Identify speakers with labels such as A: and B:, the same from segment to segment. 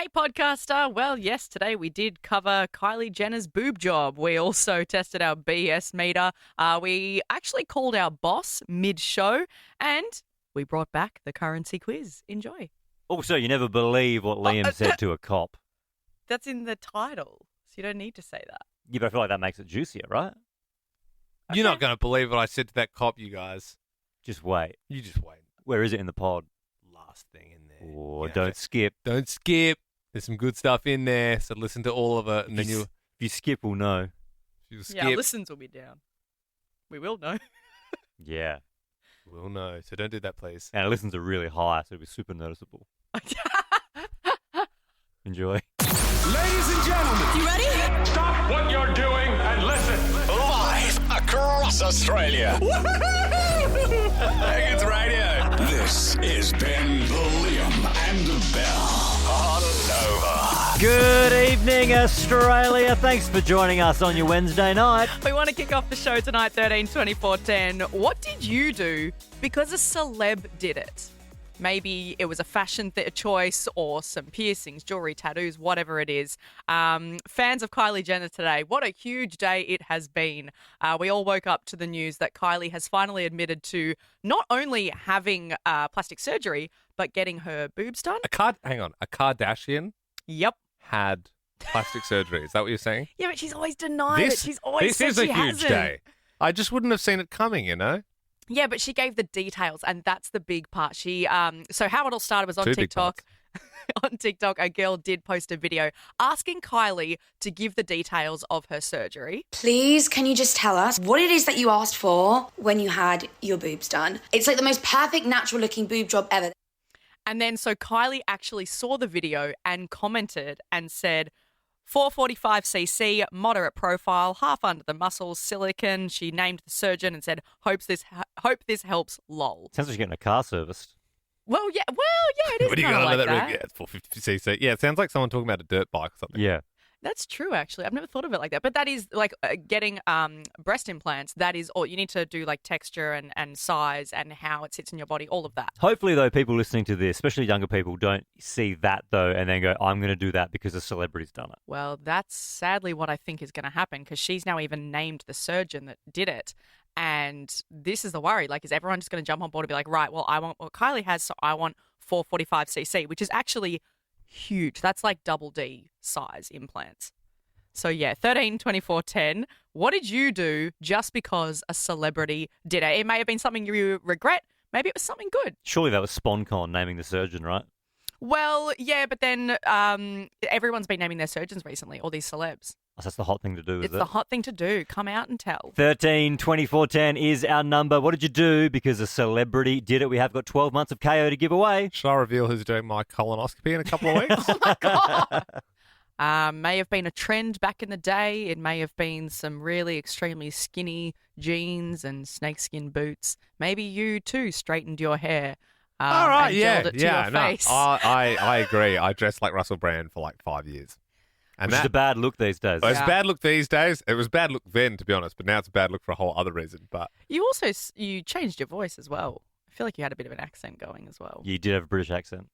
A: Hey, podcaster. Well, yes, today we did cover Kylie Jenner's boob job. We also tested our BS meter. We actually called our boss mid-show, and we brought back the currency quiz. Enjoy.
B: Also, you never believe what Liam said to a cop.
A: That's in the title, so you don't need to say that.
B: Yeah, but I feel like that makes it juicier, right?
A: Okay.
C: You're not going to believe what I said to that cop, you guys.
B: Just wait.
C: You just wait.
B: Where is it in the pod?
C: Last thing in there.
B: Oh,
C: Yeah,
B: don't skip.
C: Don't skip. There's some good stuff in there, so listen to all of it. And then
B: If you skip, we'll know.
C: you'll skip.
A: Yeah, our listens will be down. We will know.
B: Yeah.
C: We'll know. So don't do that, please.
B: And our listens are really high, so it'll be super noticeable. Enjoy.
D: Ladies and gentlemen,
A: You ready?
D: stop what you're doing and listen.
E: Live across Australia. Higgins Radio. This is Ben, Liam, and Bell on Nova.
B: Good evening, Australia. Thanks for joining us on your Wednesday night.
A: We want to kick off the show tonight, 13-24-10. What did you do because a celeb did it? Maybe it was a fashion choice or some piercings, jewelry, tattoos, whatever it is. Fans of Kylie Jenner today, what a huge day it has been. We all woke up to the news that Kylie has finally admitted to not only having plastic surgery, but getting her boobs done.
C: Hang on. A Kardashian
A: Yep.
C: had plastic surgery. Is that what you're saying?
A: Yeah, but she's always denied it. She's always
C: this
A: said
C: is a
A: she
C: huge
A: hasn't.
C: day. I just wouldn't have seen it coming, you know?
A: Yeah, but she gave the details, and that's the big part. She so how it all started was on
C: Two big
A: TikTok. On TikTok, a girl did post a video asking Kylie to give the details of her surgery.
F: Please, can you just tell us what it is that you asked for when you had your boobs done? It's like the most perfect natural looking boob job ever.
A: And then so Kylie actually saw the video and commented and said, 445cc, moderate profile, half under the muscles, silicone. She named the surgeon and said, hope this helps, lol.
B: Sounds like you're getting a car serviced.
A: Well, yeah, it is
C: What do you
A: kind of
C: got
A: like
C: under
A: that.
C: Yeah, it's 450cc. Yeah, it sounds like someone talking about a dirt bike or something.
B: Yeah.
A: That's true, actually. I've never thought of it like that. But that is like getting breast implants. That is all. You need to do like texture and size and how it sits in your body, all of that.
B: Hopefully, though, people listening to this, especially younger people, don't see that, though, and then go, I'm going to do that because a celebrity's done it.
A: Well, that's sadly what I think is going to happen because she's now even named the surgeon that did it. And this is the worry. Like, is everyone just going to jump on board and be like, right, well, I want what Kylie has, so I want 445cc, which is actually huge. That's like double D size implants. So yeah, 13-24-10. What did you do just because a celebrity did it? It may have been something you regret. Maybe it was something good.
B: Surely that was SponCon naming the surgeon, right?
A: Well, yeah, but then everyone's been naming their surgeons recently, all these celebs.
B: Oh, so that's the hot thing to do, is
A: It's
B: it?
A: the hot thing to do. Come out and tell.
B: 13-24-10 is our number. What did you do because a celebrity did it? We have got 12 months of KO to give away.
C: Should I reveal who's doing my colonoscopy in a couple of weeks?
A: Oh my God. May have been a trend back in the day. It may have been some really extremely skinny jeans and snakeskin boots. Maybe you too straightened your hair.
C: All right,
A: and
C: yeah.
A: gelled it to
C: Yeah,
A: your
C: no,
A: face.
C: I agree. I dressed like Russell Brand for like 5 years. And
B: Which is a bad look these days.
C: Well, it's
A: Yeah.
C: a bad look these days. It was bad look then, to be honest, but now it's a bad look for a whole other reason. But
A: You also you changed your voice as well. I feel like you had a bit of an accent going as well.
B: You did have a British accent.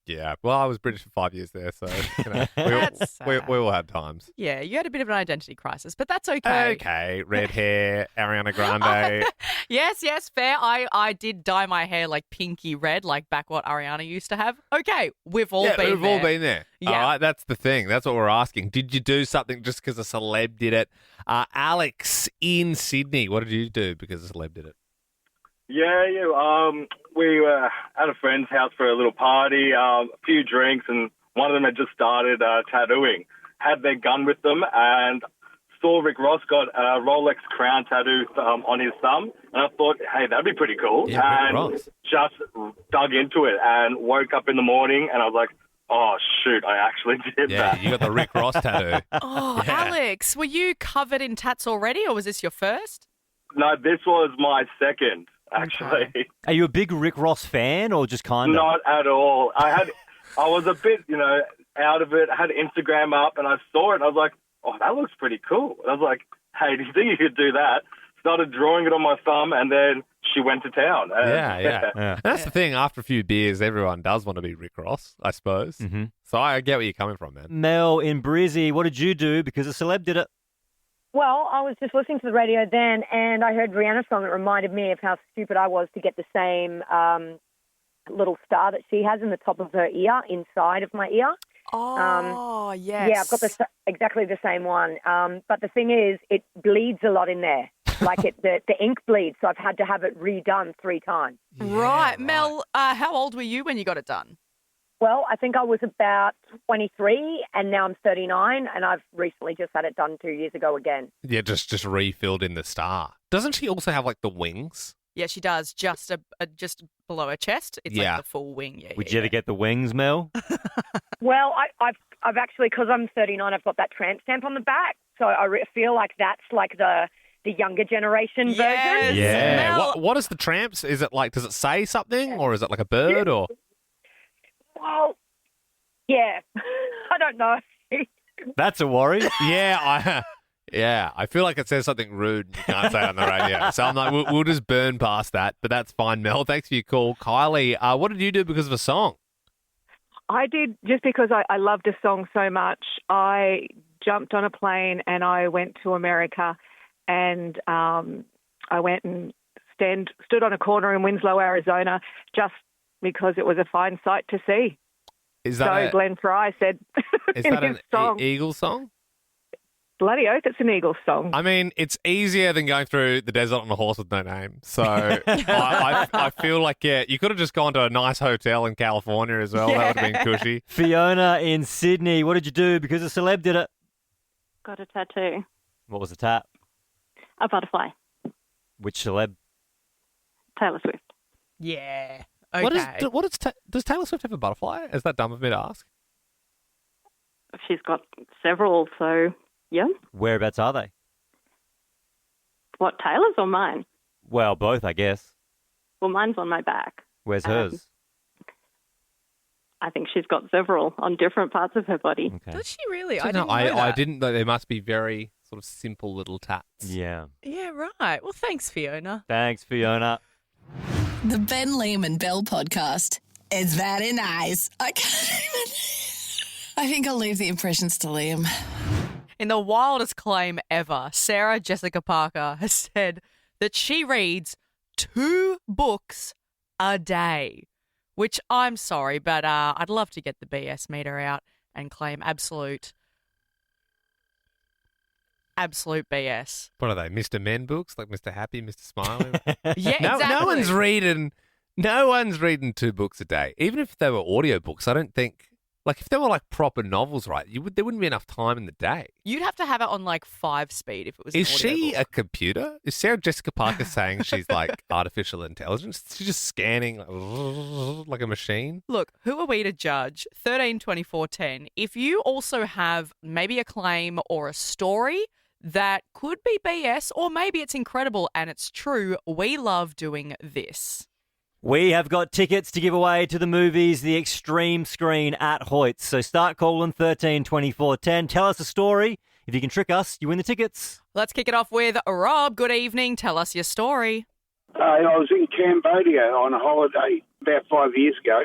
C: yeah, well, I was British for 5 years there, so you know,
A: That's
C: we
A: sad.
C: all had times.
A: Yeah, you had a bit of an identity crisis, but that's okay.
C: Okay, red hair, Ariana Grande.
A: Yes, fair. I did dye my hair like pinky red, like back what Ariana used to have. Okay, we've all
C: yeah,
A: been
C: we've
A: there.
C: all been there.
A: Yeah.
C: All right, that's the thing. That's what we're asking. Did you do something just because a celeb did it? Alex in Sydney, what did you do because a celeb did it?
G: Yeah. We were at a friend's house for a little party, a few drinks, and one of them had just started tattooing. Had their gun with them, and saw Rick Ross got a Rolex crown tattoo on his thumb, and I thought, hey, that'd be pretty cool.
C: Yeah, Rick
G: and
C: Ross.
G: just dug into it, and woke up in the morning, and I was like, oh shoot, I actually did
C: Yeah,
G: that.
C: you got the Rick Ross tattoo.
A: Oh,
C: Yeah.
A: Alex, were you covered in tats already, or was this your first?
G: No, this was my second, actually.
A: Okay.
B: Are you a big Rick Ross fan or just kind of?
G: Not at all. I was a bit, out of it. I had Instagram up and I saw it and I was like, oh, that looks pretty cool. And I was like, hey, do you think you could do that? Started drawing it on my thumb and then she went to town.
C: Yeah.
B: Yeah.
C: And that's the thing. After a few beers, everyone does want to be Rick Ross, I suppose.
B: Mm-hmm.
C: So I get where you're coming from, man.
B: Mel in Brizzy, what did you do because a celeb did it?
H: Well, I was just listening to the radio then, and I heard Rihanna's song that reminded me of how stupid I was to get the same little star that she has in the top of her ear, inside of my ear.
A: Oh, yes.
H: Yeah, I've got exactly the same one. But the thing is, it bleeds a lot in there. Like the ink bleeds, so I've had to have it redone 3 times.
A: Right. Mel, how old were you when you got it done?
H: Well, I think I was about 23, and now I'm 39, and I've recently just had it done 2 years ago again.
C: Yeah, just refilled in the star. Doesn't she also have like the wings?
A: Yeah, she does. Just just below her chest. It's
C: Yeah.
A: like the full wing. Yeah.
B: Would you ever get the wings, Mel?
H: Well, I've actually, because I'm 39, I've got that tramp stamp on the back, so I feel like that's like the younger generation
A: Yes.
H: version.
C: Yeah.
A: Mel-
C: What is the tramps? Is it like, does it say something or is it like a bird or?
H: Well, yeah, I don't know.
B: That's a worry.
C: Yeah, I feel like it says something rude and you can't say it on the radio. So I'm like, we'll just burn past that, but that's fine, Mel. Thanks for your call. Kylie, what did you do because of a song?
I: I did just because I loved a song so much. I jumped on a plane and I went to America, and I went and stood on a corner in Winslow, Arizona, just because it was a fine sight to see.
C: Is that
I: Glenn Fry said
C: is
I: in
C: that
I: his
C: an
I: song.
C: Eagles song?
I: Bloody oath, it's an Eagles song.
C: I mean, it's easier than going through the desert on a horse with no name. So I feel like, yeah, you could have just gone to a nice hotel in California as well. That would have been cushy.
B: Fiona in Sydney, what did you do because a celeb did it?
J: Got a tattoo.
B: What was the tap?
J: A butterfly.
B: Which celeb?
J: Taylor Swift.
A: Yeah. Okay.
C: Does Taylor Swift have a butterfly? Is that dumb of me to ask?
J: She's got several, so yeah.
B: Whereabouts are they?
J: What, Taylor's or mine?
B: Well, both, I guess.
J: Well, mine's on my back.
B: Where's hers?
J: I think she's got several on different parts of her body.
B: Okay.
A: Does she really? I
C: No,
A: didn't know
C: I
A: that.
C: didn't know. There must be very sort of simple little tats.
B: Yeah.
A: Yeah, right. Well, thanks, Fiona.
B: Thanks, Fiona.
K: The Ben, Liam and Bell podcast. It's very nice. I can't even... I think I'll leave the impressions to Liam.
A: In the wildest claim ever, Sarah Jessica Parker has said that she reads 2 books a day, which I'm sorry, but I'd love to get the BS meter out and claim absolute BS.
C: What are they? Mr. Men books, like Mr. Happy, Mr. Smiley.
A: Yeah, exactly.
C: No one's reading 2 books a day. Even if they were audiobooks, I don't think. Like if they were like proper novels, right? There wouldn't be enough time in the day.
A: You'd have to have it on like 5 speed if it was.
C: Is
A: an
C: she
A: audiobook.
C: a computer? Is Sarah Jessica Parker saying she's like artificial intelligence? She's just scanning like a machine.
A: Look, who are we to judge? 13, 24, 10. If you also have maybe a claim or a story that could be BS, or maybe it's incredible and it's true, we love doing this.
B: We have got tickets to give away to the movies The Extreme Screen at Hoyts. So start calling 13 24 10. Tell us a story. If you can trick us, you win the tickets.
A: Let's kick it off with Rob. Good evening. Tell us your story.
L: I was in Cambodia on a holiday about 5 years ago.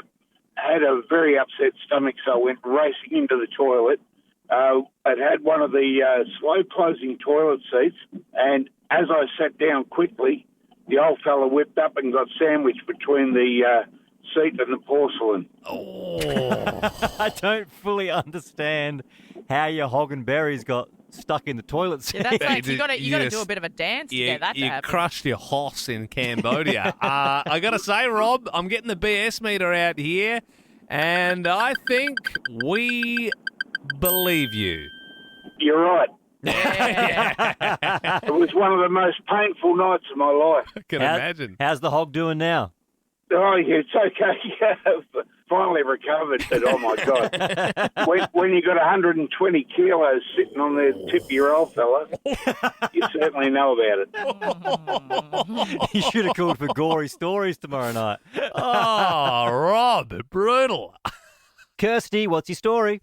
L: I had a very upset stomach, so I went racing into the toilet. It had one of the slow-closing toilet seats, and as I sat down quickly, the old fella whipped up and got sandwiched between the seat and the porcelain.
B: I don't fully understand how your hog and berries got stuck in the toilet seat.
A: Yeah, that's like, you got to do a bit of a dance to get that to
C: You
A: happen.
C: crushed your hoss in Cambodia. I got to say, Rob, I'm getting the BS meter out here, and I think we believe you.
L: You're right.
A: Yeah.
L: It was one of the most painful nights of my life.
C: I can imagine.
B: How's the hog doing now?
L: Oh, yeah, it's okay. Finally recovered, but oh my God. When you got 120 kilos sitting on the tip of your old fella, you certainly know about it.
B: You should have called for gory stories tomorrow night.
C: Oh, Rob, brutal.
B: Kirsty, what's your story?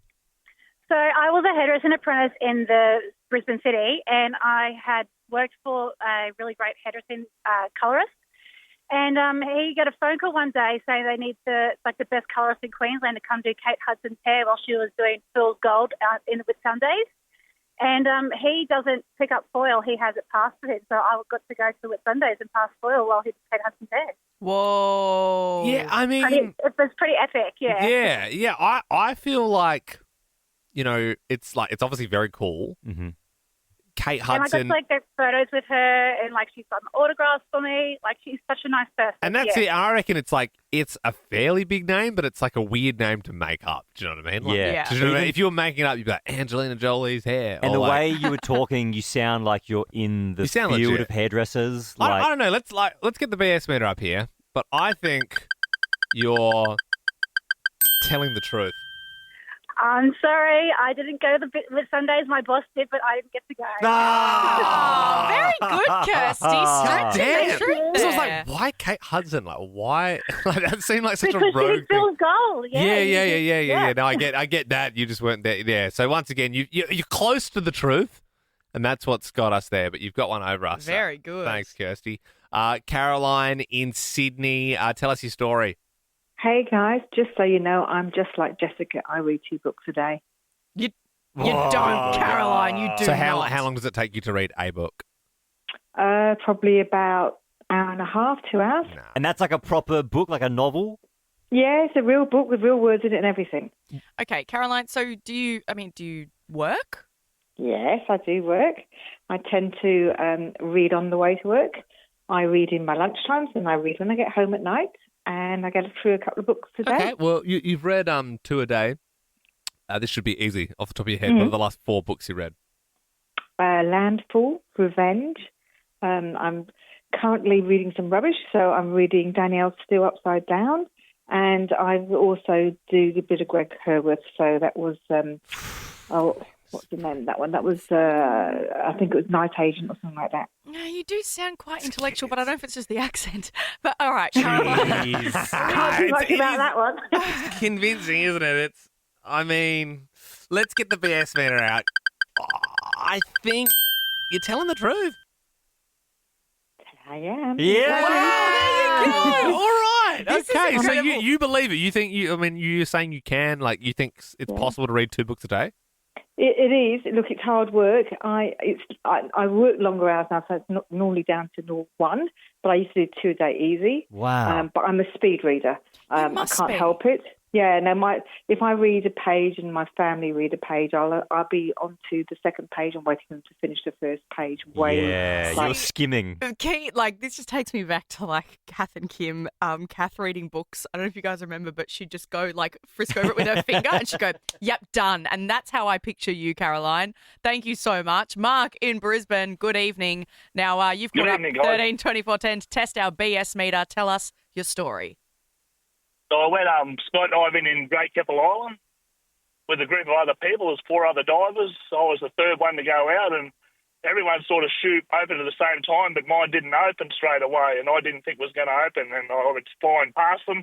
M: So I was a hairdressing apprentice in the Brisbane city, and I had worked for a really great hairdressing colorist. And he got a phone call one day saying they need the best colorist in Queensland to come do Kate Hudson's hair while she was doing Fool's Gold in the Whitsundays. And he doesn't pick up foil; he has it passed for him. So I got to go to Whitsundays and pass foil while he did Kate Hudson's hair.
A: Whoa!
C: Yeah, I mean,
M: it was pretty epic. Yeah.
C: Yeah. I feel like, it's obviously very cool.
B: Mm-hmm.
C: Kate
M: And I
C: Hudson.
M: got to get photos with her, and she's gotten autographs for me. She's such a nice person.
C: And that's
M: yeah.
C: it. I reckon it's a fairly big name, but it's a weird name to make up. Do you know what I mean?
B: Yeah.
C: Do you know what I mean? If you were making it up, you'd be like Angelina Jolie's hair.
B: And
C: or
B: the way you were talking, you sound like you're in the
C: sound
B: field
C: legit.
B: of hairdressers.
C: I don't know. Let's get the BS meter up here. But I think you're telling the truth.
M: I'm sorry, I didn't go to the Sundays. My boss did, but I didn't get to go.
A: Oh, very good, Kirsty.
C: God damn.
A: Straight to the
C: So I
A: truth
C: was
A: there.
C: why Kate Hudson? Why? That seemed like such
M: Because
C: a rogue
M: she did Bill's goal.
C: Yeah. No, I get that. You just weren't there. Yeah. So once again, you're close to the truth, and that's what's got us there. But you've got one over us.
A: Very good.
C: Thanks, Kirsty. Caroline in Sydney, tell us your story.
N: Hey guys, just so you know, I'm just like Jessica. I read 2 books a day.
A: You don't, Caroline. You do.
C: So how
A: not.
C: long does it take you to read a book?
N: Probably about hour and a half, 2 hours.
B: And that's like a proper book, like a novel?
N: Yeah, it's a real book with real words in it and everything.
A: Okay, Caroline. So do you work?
N: Yes, I do work. I tend to read on the way to work. I read in my lunchtimes and I read when I get home at night. And I get through a couple of books a day.
C: Okay, well, you've read 2 a day. This should be easy off the top of your head. What are the last 4 books you read?
N: Landfall, Revenge. I'm currently reading some rubbish, so I'm reading Danielle Steele Upside Down. And I also do a bit of Greg Herworth. So that was, what's the name of that one? That was, I think it was Night Agent or something like that.
A: No, you do sound quite intellectual, but I don't know if it's just the accent. But all right, Caroline.
M: Not too much about that one.
C: It's convincing, isn't it? Let's get the BS meter out. I think you're telling the truth.
N: I am.
B: Yeah.
C: Wow, there you go. All right.
A: This is
C: Okay, so
A: incredible.
C: you believe it. You think you're saying you can, you think it's possible to read 2 books a day?
N: It is. Look, it's hard work. I work longer hours now, so it's not normally down to 1, but I used to do 2 a day easy.
B: Wow.
N: But I'm a speed reader. I
A: must
N: can't
A: be.
N: help it. Yeah, no. If I read a page and my family read a page, I'll be on to the second page and waiting for them to finish the first page.
B: You're skimming.
A: Kate, this just takes me back to Kath and Kim. Kath reading books. I don't know if you guys remember, but she'd just go frisk over it with her finger and she'd go, "Yep, done." And that's how I picture you, Caroline. Thank you so much, Mark in Brisbane. Good evening. Now you've called up 13 24 10 to test our BS meter. Tell us your story.
O: So I went skydiving in Great Keppel Island with a group of other people. There was 4 other divers. I was the third one to go out, and everyone sort of opened at the same time, but mine didn't open straight away, and I didn't think it was going to open, and I was flying past them,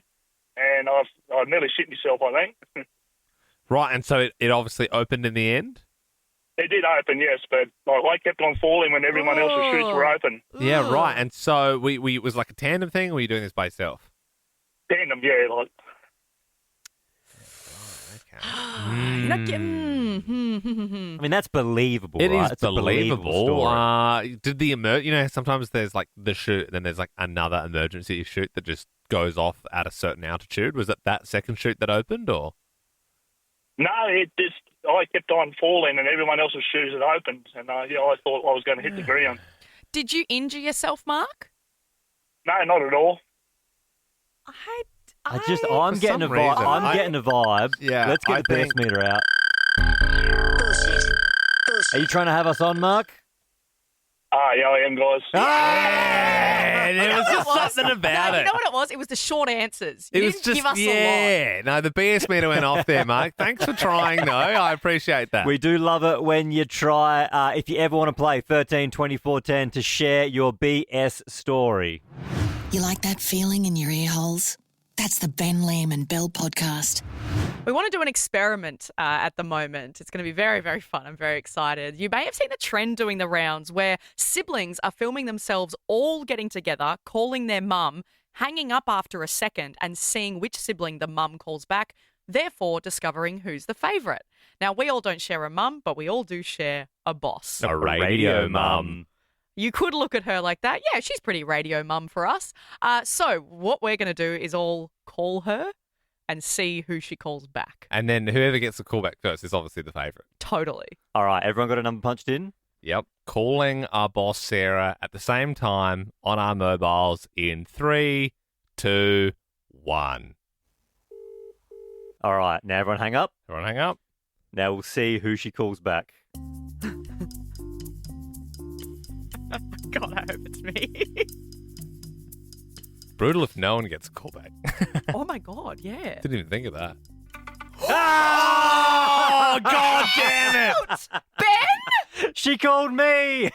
O: and I nearly shit myself, I think.
C: Right, and so it obviously opened in the end?
O: It did open, yes, but I kept on falling when everyone else's chutes were open.
C: Yeah, right. And so it was like a tandem thing, or were you doing this by yourself?
O: Tandem, yeah,
A: You're not getting.
B: I mean, that's believable,
C: It
B: right?
C: is
B: It's a believable story.
C: Did the sometimes there's the chute, and then there's another emergency chute that just goes off at a certain altitude. Was it that second chute that opened, or?
O: No, I kept on falling, and everyone else's chutes had opened, and I thought I was going to hit the ground.
A: Did you injure yourself, Mark?
O: No, not at all.
B: I'm getting a vibe. I'm getting a vibe.
C: Yeah,
B: Let's get the BS meter out. Are you trying to have us on, Mark?
O: Yeah, I am, guys.
C: There was just something about
A: You
C: it.
A: know what it was? It was the short answers.
C: It
A: You
C: was
A: didn't
C: just,
A: give us a lot.
C: No, the BS meter went off there, Mark. Thanks for trying, though. I appreciate that.
B: We do love it when you try. If you ever want to play 13 24 10 to share your BS story.
K: You like that feeling in your ear holes? That's the Ben, Liam and Bell podcast.
A: We want to do an experiment at the moment. It's going to be very, very fun. I'm very excited. You may have seen the trend doing the rounds where siblings are filming themselves all getting together, calling their mum, hanging up after a second and seeing which sibling the mum calls back, therefore discovering who's the favourite. Now, we all don't share a mum, but we all do share a boss.
C: A radio mum.
A: You could look at her like that. Yeah, she's pretty radio mum for us. So what we're going to do is all call her and see who she calls back.
C: And then whoever gets the call back first is obviously the favourite.
A: Totally.
B: All right, everyone got a number punched in?
C: Yep. Calling our boss, Sarah, at the same time on our mobiles in 3, 2, 1.
B: All right, now everyone hang up.
C: Everyone hang up.
B: Now we'll see who she calls back.
A: God, I hope it's me.
C: Brutal if no one gets a call back.
A: Oh, my God, yeah.
C: Didn't even think of that. Oh, God damn it!
A: Ben?
B: She called me.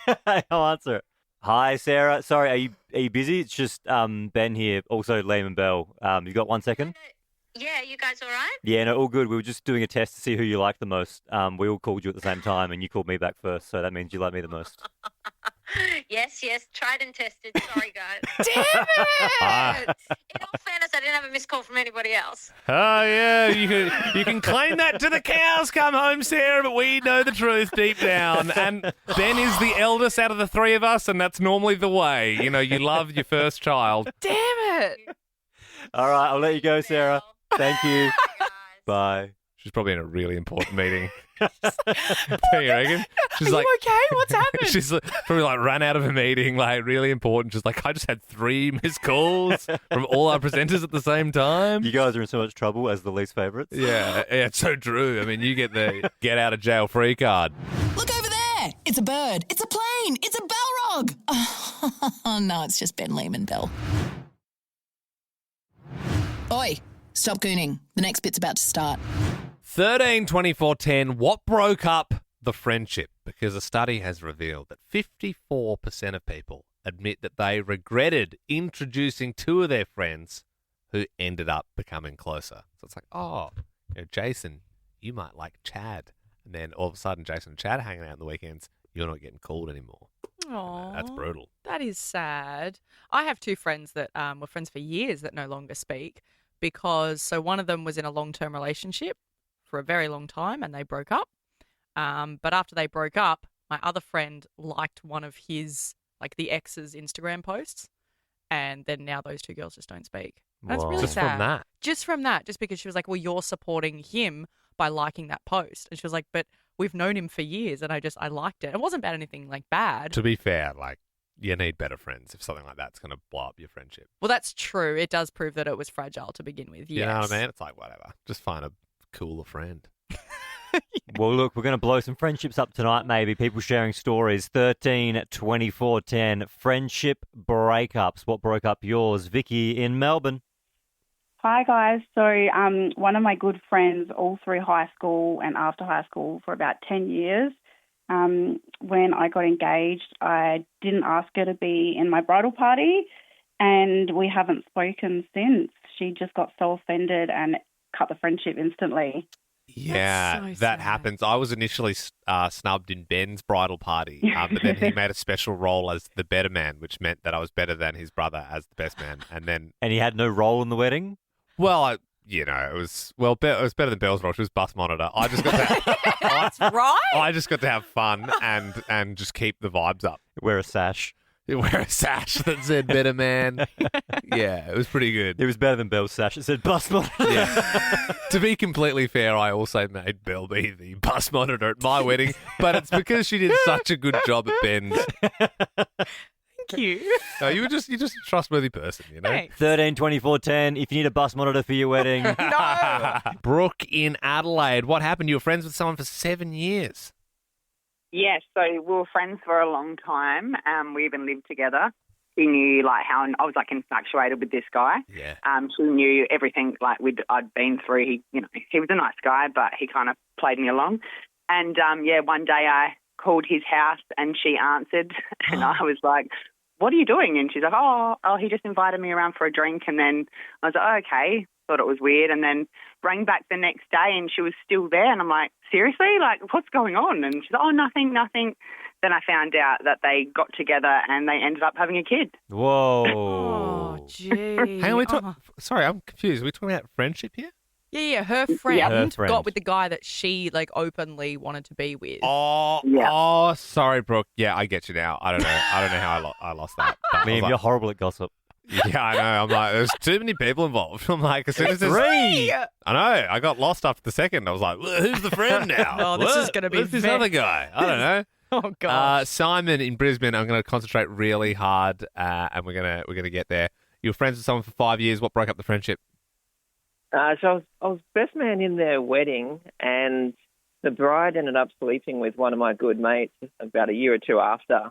B: I'll answer it. Hi, Sarah. Sorry, are you busy? It's just Ben here, also Liam and Bell. You got 1 second?
P: Yeah, you guys all right?
B: Yeah, no, all good. We were just doing a test to see who you like the most. We all called you at the same time, and you called me back first, so that means you like me the most.
P: Yes, tried and tested. Sorry, guys.
A: Damn it!
P: In all fairness, I didn't have a missed call from anybody else.
C: Oh, yeah, you can claim that to the cows come home, Sarah, but we know the truth deep down. And Ben is the eldest out of the three of us, and that's normally the way. You know, you love your first child.
A: Damn it!
B: All right, I'll let you go, Sarah. Thank you. Bye.
C: She's probably in a really important meeting. Don't you reckon? She's
A: Are
C: like,
A: you okay? What's happened?
C: She's probably run out of a meeting, really important. She's like, I just had 3 missed calls from all our presenters at the same time.
B: You guys are in so much trouble as the least favourites.
C: Yeah, it's so true. I mean, you get the get out of jail free card.
K: Look over there. It's a bird. It's a plane. It's a bellrog. Oh, no, it's just Ben, Liam and Bell. Oi, stop gooning. The next bit's about to start.
C: 13, 24, 10. What broke up the friendship? Because a study has revealed that 54% of people admit that they regretted introducing 2 of their friends who ended up becoming closer. So it's like, oh, Jason, you might like Chad. And then all of a sudden, Jason and Chad are hanging out on the weekends. You're not getting called anymore.
A: Aww,
C: that's brutal.
A: That is sad. I have 2 friends that were friends for years that no longer speak because one of them was in a long-term relationship for a very long time and they broke up. But after they broke up, my other friend liked one of his, the ex's Instagram posts. And then now those 2 girls just don't speak. That's really
C: just
A: sad.
C: From that?
A: Just from that. Just because she was like, well, you're supporting him by liking that post. And she was like, but we've known him for years and I liked it. It wasn't about anything bad.
C: To be fair, you need better friends if something like that's going to blow up your friendship.
A: Well, that's true. It does prove that it was fragile to begin with. Yes.
C: You know what I mean? It's like, whatever. Just find a cooler friend.
B: Well, look, we're going to blow some friendships up tonight, maybe. People sharing stories. 13, 24, 10. Friendship breakups. What broke up yours? Vicky in Melbourne.
Q: Hi, guys. So one of my good friends, all through high school and after high school for about 10 years, when I got engaged, I didn't ask her to be in my bridal party, and we haven't spoken since. She just got so offended and cut the friendship instantly.
C: Yeah, that happens. I was initially snubbed in Ben's bridal party, but then he made a special role as the better man, which meant that I was better than his brother as the best man. And
B: he had no role in the wedding?
C: Well, it was better than Bell's role. She was bus monitor. I just got to
A: That's right.
C: I just got to have fun and just keep the vibes up.
B: Wear a sash.
C: Wear a sash that said better man. Yeah, it was pretty good.
B: It was better than Bell's sash. It said bus monitor.
C: Yeah. To be completely fair, I also made Bell be the bus monitor at my wedding, but it's because she did such a good job at Ben's.
A: Thank you.
C: No, you're just a trustworthy person, you know?
A: Thanks.
B: 13, 24, 10. If you need a bus monitor for your wedding.
A: No.
C: Brooke in Adelaide. What happened? You were friends with someone for 7 years.
R: Yes, so we were friends for a long time. We even lived together. He knew how I was infatuated with this guy.
C: Yeah.
R: She knew everything I'd been through. He was a nice guy, but he kind of played me along. And one day I called his house and she answered, and I was like, what are you doing? And she's like, oh, he just invited me around for a drink. And then I was like, oh, okay. Thought it was weird. And then rang back the next day and she was still there. And I'm like, seriously? Like, what's going on? And she's like, oh, nothing. Then I found out that they got together and they ended up having a kid.
B: Whoa.
A: Oh, gee.
C: Hang on, sorry, I'm confused. Are we talking about friendship here?
A: Yeah. Her friend,
B: Her friend
A: got with the guy that she like openly wanted to be with.
C: Oh, sorry, Brooke. Yeah, I get you now. I don't know how I lost that. But I was
B: Liam,
C: like,
B: you're horrible at gossip.
C: yeah, I know. I'm like, there's too many people involved. I'm like, as soon as there's
B: Three.
C: I know. I got lost after the second. I was like, well, who's the friend now?
A: Oh, this is going to be
C: Who's this other guy? I don't know.
A: Oh gosh.
C: Simon in Brisbane. I'm going to concentrate really hard, and we're gonna get there. You were friends with someone for 5 years. What broke up the friendship?
S: So I was best man in their wedding, and the bride ended up sleeping with one of my good mates about a year or two after.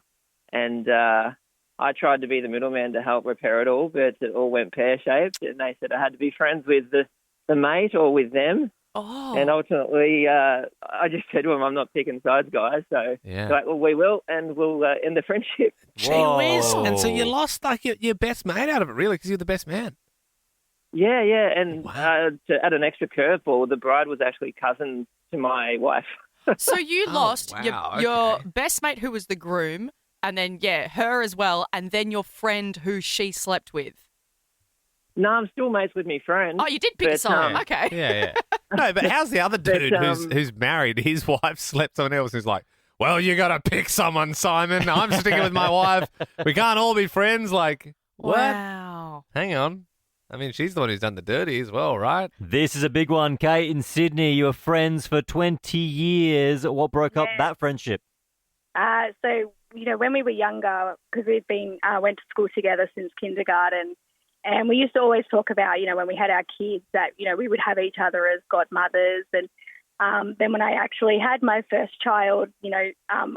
S: And I tried to be the middleman to help repair it all, but it all went pear-shaped, and they said I had to be friends with the mate or with them.
A: Oh.
S: And ultimately, I just said to him, I'm not picking sides, guys. So
C: Yeah.
S: they're like, well, we will, and we'll end the friendship.
C: Gee whiz. And so you lost like your best mate out of it, really, because you're the best man.
S: Yeah. And to add an extra curveball, the bride was actually cousin to my wife.
A: So you lost
C: wow,
A: your best mate who was the groom, and then, her as well, and then your friend who she slept with.
S: No, I'm still mates with my friend.
A: Oh, you did pick a side. Okay.
C: Yeah. No, but how's the other dude who's married? His wife slept someone else who's like, well, you got to pick someone, Simon. I'm sticking with my wife. We can't all be friends. Like, what?
A: Wow.
C: Hang on. I mean, she's the one who's done the dirty as well, right?
B: This is a big one, Kate in Sydney. You were friends for 20 years. What broke up that friendship?
M: So, when we were younger, because we'd been went to school together since kindergarten, and we used to always talk about, when we had our kids that, we would have each other as godmothers. And then when I actually had my first child,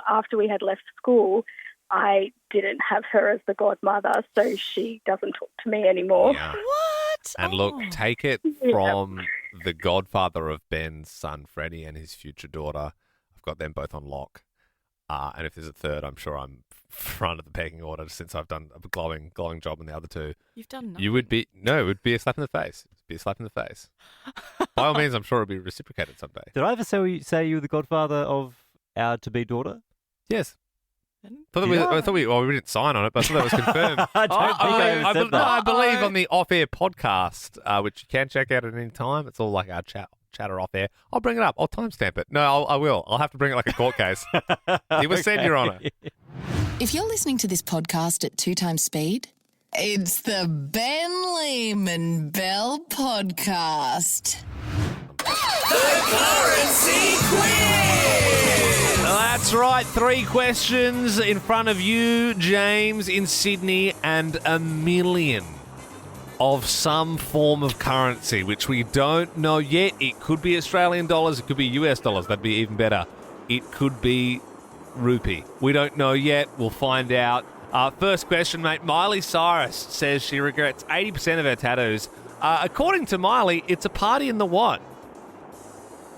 M: after we had left school, I didn't have her as the godmother, so she doesn't talk to me anymore.
C: Yeah.
A: What?
C: And look, take it from the godfather of Ben's son, Freddie, and his future daughter. I've got them both on lock. And if there's a third, I'm sure I'm front of the pecking order since I've done a glowing job in the other two.
A: You've done nothing.
C: You would be, it would be a slap in the face. It'd be a slap in the face. By all means, I'm sure it'll be reciprocated someday.
B: Did I ever say you were the godfather of our to-be daughter?
C: Yes. I thought we didn't sign on it, but I thought that was confirmed.
B: I don't think I ever said that.
C: I believe on the off-air podcast, which you can check out at any time. It's all like our chatter off air. I'll bring it up. I'll timestamp it. No, I will. I'll have to bring it like a court case. It was said, Your Honour.
K: If you're listening to this podcast at 2 times speed, it's the Ben Lehman Bell Podcast.
E: The Currency Quiz!
C: That's right. 3 questions in front of you, James, in Sydney, and $1 million of some form of currency, which we don't know yet. It could be Australian dollars. It could be US dollars. That'd be even better. It could be rupee. We don't know yet. We'll find out. First question, mate. Miley Cyrus says she regrets 80% of her tattoos. According to Miley, it's a party in the what?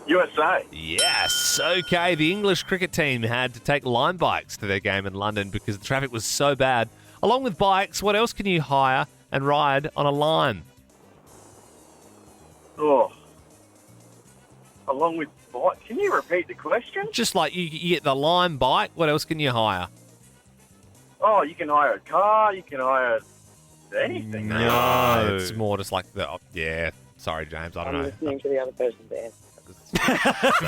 G: USA.
C: Yes. Okay, the English cricket team had to take Lime bikes to their game in London because the traffic was so bad. Along with bikes, what else can you hire and ride on a Lime?
G: Oh. Along with bike. Can you repeat the question?
C: Just like you get the Lime bike, what else can you hire?
G: Oh, you can hire a car. You can hire anything.
C: No, it's more just like the... yeah, sorry, James, I don't
S: I'm
C: know.
S: listening to the other person's answer.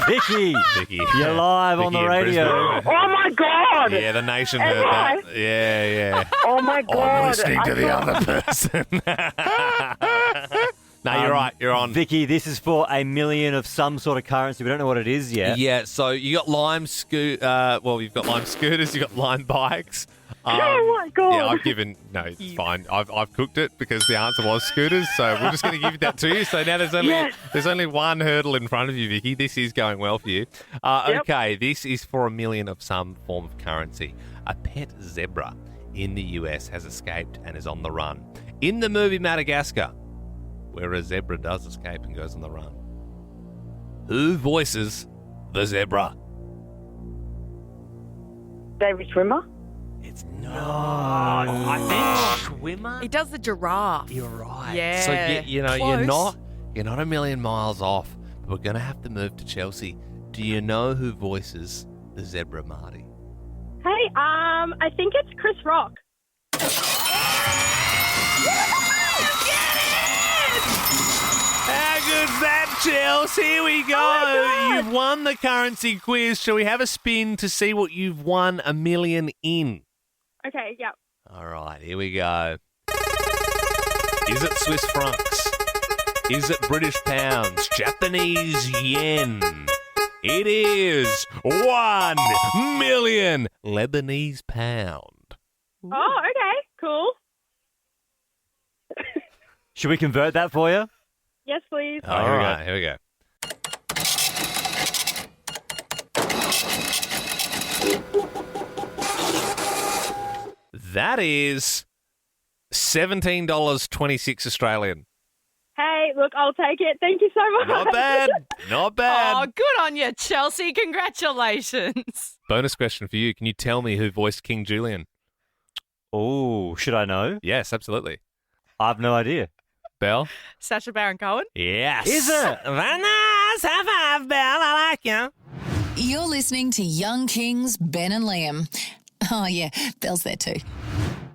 B: Vicky, you're live on the radio.
S: Oh, my God!
C: Yeah, the nation heard that. Yeah.
S: Oh, my God.
C: I'm listening to the other person. No, you're right. You're on.
B: Vicky, this is for $1 million of some sort of currency. We don't know what it is yet.
C: Yeah, so you got Lime you've got Lime scooters, you've got Lime bikes.
S: Oh, my God.
C: Yeah, I've given... No, it's fine. I've cooked it because the answer was scooters, so we're just going to give that to you. So now there's only one hurdle in front of you, Vicky. This is going well for you. Okay, this is for $1 million of some form of currency. A pet zebra in the US has escaped and is on the run. In the movie Madagascar, where a zebra does escape and goes on the run, who voices the zebra?
H: David Schwimmer?
C: It's not. I think swimmer.
A: He does the giraffe.
C: You're right.
A: Yeah.
C: So
A: Close.
C: you're not a million miles off. But we're gonna have to move to Chelsea. Do you know who voices the zebra, Marty?
T: Hey, I think it's Chris Rock.
C: How good's that, Chels? Here we go.
T: Oh
C: You've won the currency quiz. Shall we have a spin to see what you've won $1 million in?
T: Okay, yeah.
C: All right, here we go. Is it Swiss francs? Is it British pounds? Japanese yen? It is 1 million Lebanese pound.
T: Oh, okay, cool.
B: Should we convert that for you?
T: Yes, please.
C: Oh, here we go. That is $17.26 Australian.
T: Hey, look, I'll take it. Thank you so much.
C: Not bad. Not bad.
A: Oh, good on you, Chelsea. Congratulations.
C: Bonus question for you. Can you tell me who voiced King Julian?
B: Oh, should I know?
C: Yes, absolutely.
B: I've no idea.
C: Belle?
A: Sacha Baron Cohen.
C: Yes.
B: Is it?
C: Very nice. High five, Belle. I like you.
K: You're listening to Young Kings, Ben and Liam. Oh, yeah, Belle's there too.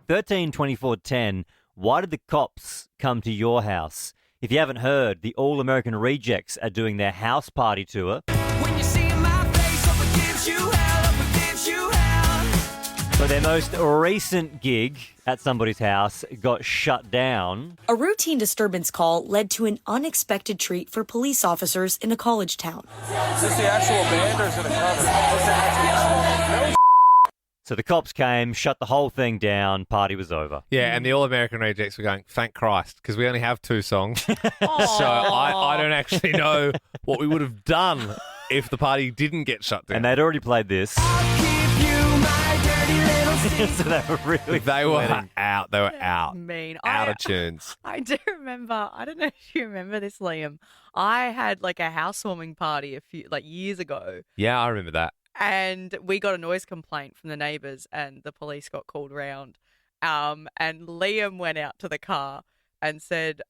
B: 13-24-10. Why did the cops come to your house? If you haven't heard, the All American Rejects are doing their house party tour.
U: When you see my face up against you, hell, up against you, hell.
B: But their most recent gig at somebody's house got shut down.
V: A routine disturbance call led to an unexpected treat for police officers in a college town.
U: Is this the actual band or is it a cover? What's the actual
B: So the cops came, shut the whole thing down, party was over.
C: Yeah, and the All American Rejects were going, thank Christ, because we only have 2 songs. So I don't actually know what we would have done if the party didn't get shut down.
B: And they'd already played this. So they were really
C: They were
B: sweating.
C: out. They were out.
A: Mean.
C: Out of tunes.
A: I do remember. I don't know if you remember this, Liam. I had like a housewarming party a few years ago.
C: Yeah, I remember that.
A: And we got a noise complaint from the neighbours and the police got called round. And Liam went out to the car and said,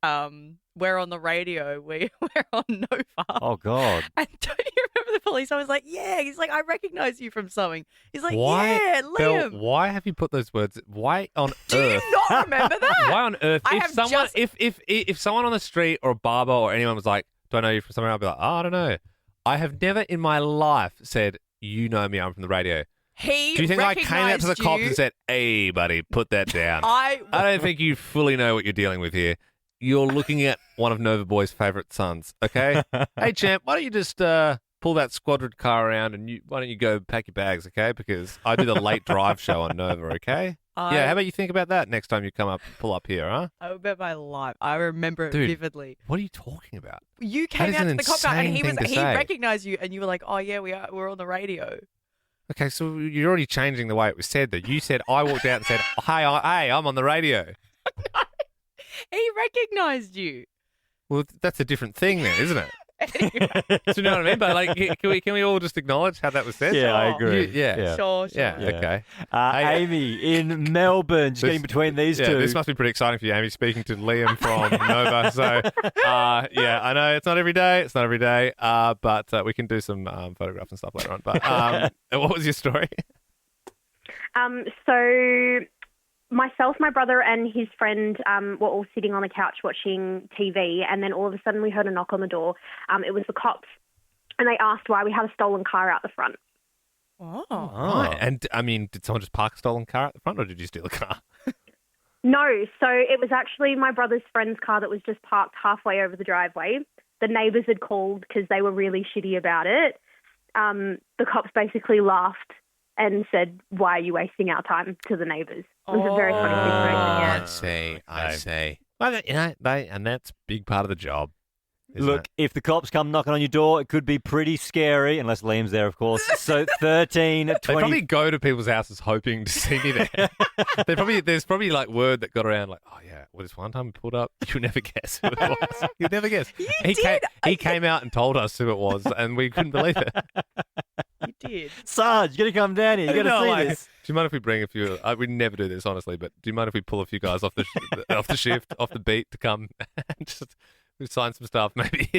A: we're on the radio. We're on Nova.
B: Oh, God.
A: And don't you remember the police? I was like, yeah. He's like, I recognise you from something. He's like,
C: Why,
A: yeah,
C: Belle,
A: Liam.
C: why have you put those words? Why on
A: Do
C: earth?
A: you not remember that?
C: Why on earth?
A: I
C: If
A: have
C: someone,
A: just-
C: if someone on the street or a barber or anyone was like, "Do I know you from somewhere?" I'd be like, "Oh, I don't know." I have never in my life said, "You know me. I'm from the radio."
A: He
C: Do you think I came out to the
A: recognised
C: cops
A: you-
C: and said, "Hey, buddy, put that down"?
A: I
C: don't think you fully know what you're dealing with here. You're looking at one of Nova Boy's favourite sons. Okay, hey champ, why don't you just pull that squadron car around and why don't you go pack your bags? Okay, because I do the late drive show on Nova. Okay. Yeah, how about you think about that next time you pull up here, huh?
A: I bet my life. I remember it
C: Dude,
A: vividly.
C: What are you talking about?
A: You
C: That
A: came
C: is
A: out
C: an
A: to the cop car and
C: insane thing to
A: he
C: say.
A: recognized you and you were like, "Oh yeah, we're on the radio."
C: Okay, so you're already changing the way it was said. Though you said I walked out and said, "Hey, I'm on the radio."
A: He recognized you.
C: Well, that's a different thing, then, isn't it? Do you know what I mean? But like, can we all just acknowledge how that was said?
B: Yeah, I agree.
C: Yeah.
A: Sure.
C: Yeah. Okay.
B: Hey, Amy in Melbourne, just getting between these two.
C: This must be pretty exciting for you, Amy, speaking to Liam from Nova. So, yeah, I know it's not every day. But we can do some photographs and stuff later on. But what was your story?
T: So myself, my brother, and his friend were all sitting on the couch watching TV, and then all of a sudden we heard a knock on the door. It was the cops, and they asked why we had a stolen car out the front.
A: Oh.
C: Right. And, I mean, did someone just park a stolen car at the front, or did you steal a car?
T: No, so it was actually my brother's friend's car that was just parked halfway over the driveway. The neighbours had called because they were really shitty about it. The cops basically laughed and said, "Why are you wasting our time?" to the neighbours. It was a very funny situation, yeah.
C: I see. Well, and that's a big part of the job.
B: Look, if the cops come knocking on your door, it could be pretty scary, unless Liam's there, of course. So 13,
C: They
B: 20...
C: probably go to people's houses hoping to see me there. There's probably like word that got around, like, "Oh yeah, well, this one time we pulled up, you'll never guess who it was. You'll never guess." He came out and told us who it was, and we couldn't believe it.
A: You did.
B: Sarge, you got to come down here. You got to
C: No
B: see
C: way.
B: this.
C: Do you mind if we bring a few? We never do this, honestly, but do you mind if we pull a few guys off the off the shift, off the beat to come and just sign some stuff? Maybe.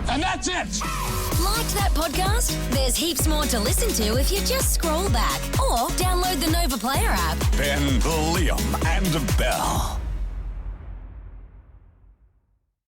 E: And that's it.
D: Liked that podcast? There's heaps more to listen to if you just scroll back or download the Nova Player app.
E: Ben, Liam, and Bell.